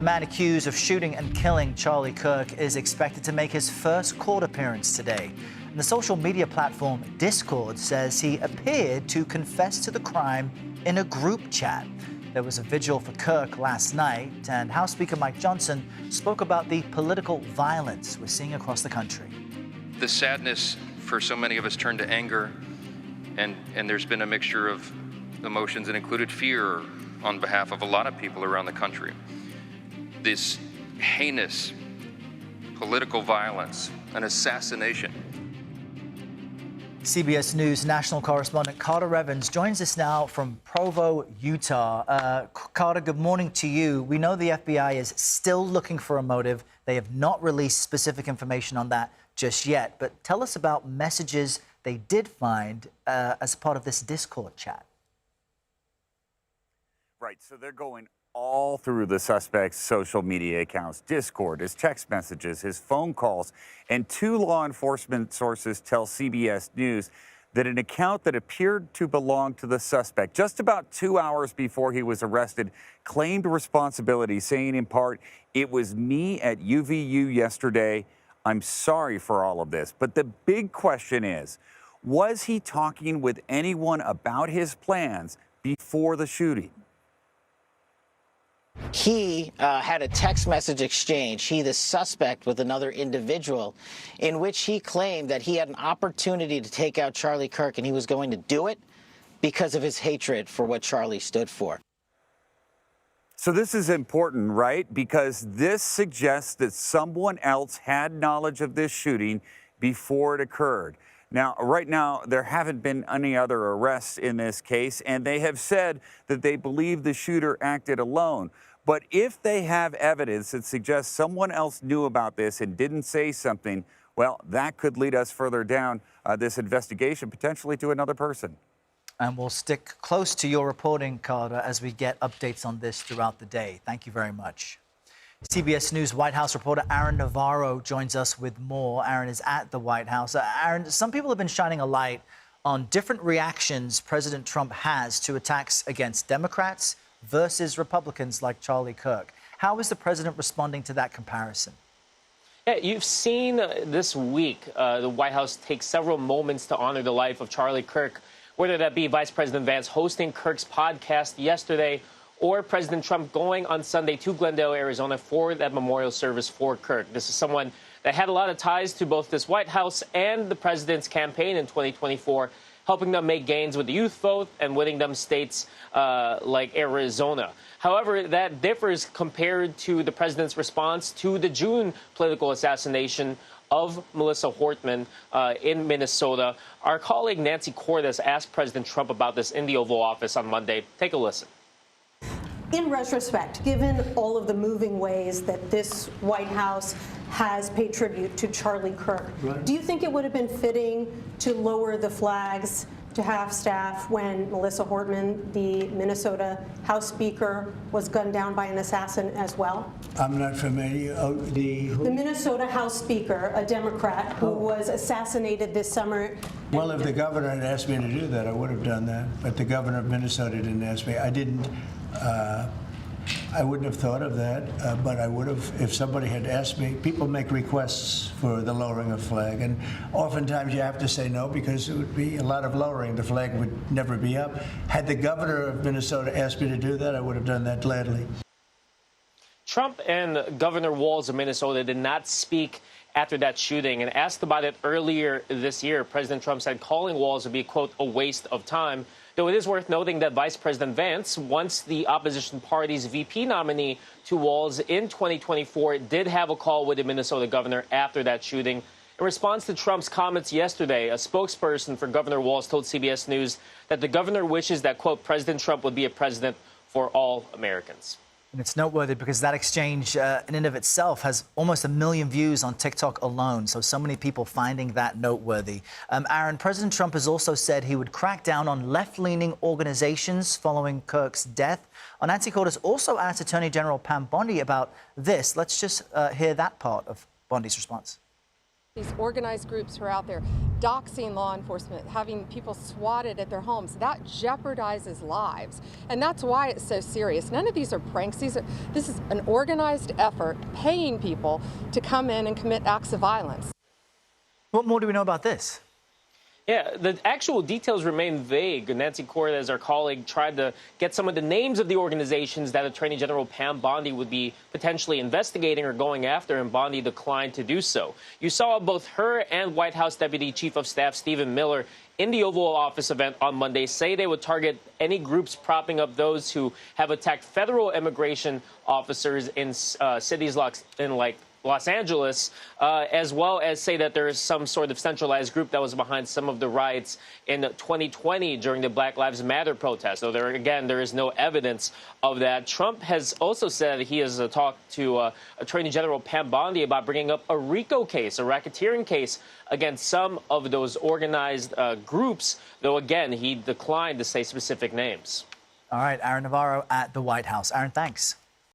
The man accused of shooting and killing Charlie Kirk is expected to make his first court appearance today. And the social media platform Discord says he appeared to confess to the crime in a group chat. There was a vigil for Kirk last night, and House Speaker Mike Johnson spoke about the political violence we're seeing across the country. The sadness for so many of us turned to anger, and there's been a mixture of emotions that included fear on behalf of a lot of people around the country. This heinous political violence, an assassination. CBS News national correspondent Carter Evans joins us now from Provo, Utah. Carter, good morning to you. We know the FBI is still looking for a motive. They have not released specific information on that just yet. But tell us about messages they did find as part of this Discord chat. Right, so they're going all through the suspect's social media accounts, Discord, his text messages, his phone calls, and two law enforcement sources tell CBS News that an account that appeared to belong to the suspect just about 2 hours before he was arrested claimed responsibility, saying in part, "It was me at UVU yesterday. I'm sorry for all of this." But the big question is, was he talking with anyone about his plans before the shooting? He had a text message exchange, he, the suspect, with another individual, in which he claimed that he had an opportunity to take out Charlie Kirk, and he was going to do it because of his hatred for what Charlie stood for. So this is important, right? Because this suggests that someone else had knowledge of this shooting before it occurred. Now, right now, there haven't been any other arrests in this case, and they have said that they believe the shooter acted alone. But if they have evidence that suggests someone else knew about this and didn't say something, well, that could lead us further down this investigation, potentially to another person. And we'll stick close to your reporting, Carter, as we get updates on this throughout the day. Thank you very much. CBS News White House reporter Aaron Navarro joins us with more. Aaron is at the White House. Aaron, some people have been shining a light on different reactions President Trump has to attacks against Democrats versus Republicans like Charlie Kirk. How is the president responding to that comparison? Yeah, you've seen this week the White House take several moments to honor the life of Charlie Kirk, whether that be Vice President Vance hosting Kirk's podcast yesterday or President Trump going on Sunday to Glendale, Arizona for that memorial service for Kirk. This is someone that had a lot of ties to both this White House and the president's campaign in 2024, helping them make gains with the youth vote and winning them states like Arizona. However, that differs compared to the president's response to the June political assassination of Melissa Hortman in Minnesota. Our colleague Nancy Cordes asked President Trump about this in the Oval Office on Monday. Take a listen. In retrospect, given all of the moving ways that this White House has paid tribute to Charlie Kirk, do you think it would have been fitting to lower the flags to half-staff when Melissa Hortman, the Minnesota House Speaker, was gunned down by an assassin as well? I'm not familiar. The Minnesota House Speaker, a Democrat, who was assassinated this summer. Well, if the governor had asked me to do that, I would have done that. But the governor of Minnesota didn't ask me. I didn't. I wouldn't have thought of that, but I would have if somebody had asked me. People make requests for the lowering of flag, and oftentimes you have to say no because it would be a lot of lowering. The flag would never be up. Had the governor of Minnesota asked me to do that, I would have done that gladly. Trump and Governor Walz of Minnesota did not speak after that shooting, and asked about it earlier this year. President Trump said calling Walz would be, quote, a waste of time. Though it is worth noting that Vice President Vance, once the opposition party's VP nominee to Walz in 2024, did have a call with the Minnesota governor after that shooting. In response to Trump's comments yesterday, a spokesperson for Governor Walz told CBS News that the governor wishes that, quote, President Trump would be a president for all Americans. And it's noteworthy because that exchange in and of itself has almost 1 million views on TikTok alone. So many people finding that noteworthy. Aaron, President Trump has also said he would crack down on left-leaning organizations following Kirk's death. Nancy Cordes also asked Attorney General Pam Bondi about this. Let's just hear that part of Bondi's response. These organized groups who are out there doxing law enforcement, having people swatted at their homes, that jeopardizes lives. And that's why it's so serious. None of these are pranks. This is an organized effort paying people to come in and commit acts of violence. What more do we know about this? Yeah, the actual details remain vague. Nancy Cortez, our colleague, tried to get some of the names of the organizations that Attorney General Pam Bondi would be potentially investigating or going after, and Bondi declined to do so. You saw both her and White House Deputy Chief of Staff Stephen Miller in the Oval Office event on Monday say they would target any groups propping up those who have attacked federal immigration officers in cities like Los Angeles, as well as say that there is some sort of centralized group that was behind some of the riots in 2020 during the Black Lives Matter protests. So there is no evidence of that. Trump has also said he has talked to Attorney General Pam Bondi about bringing up a RICO case, a racketeering case, against some of those organized groups, though, again, he declined to say specific names. All right, Aaron Navarro at the White House. Aaron, thanks.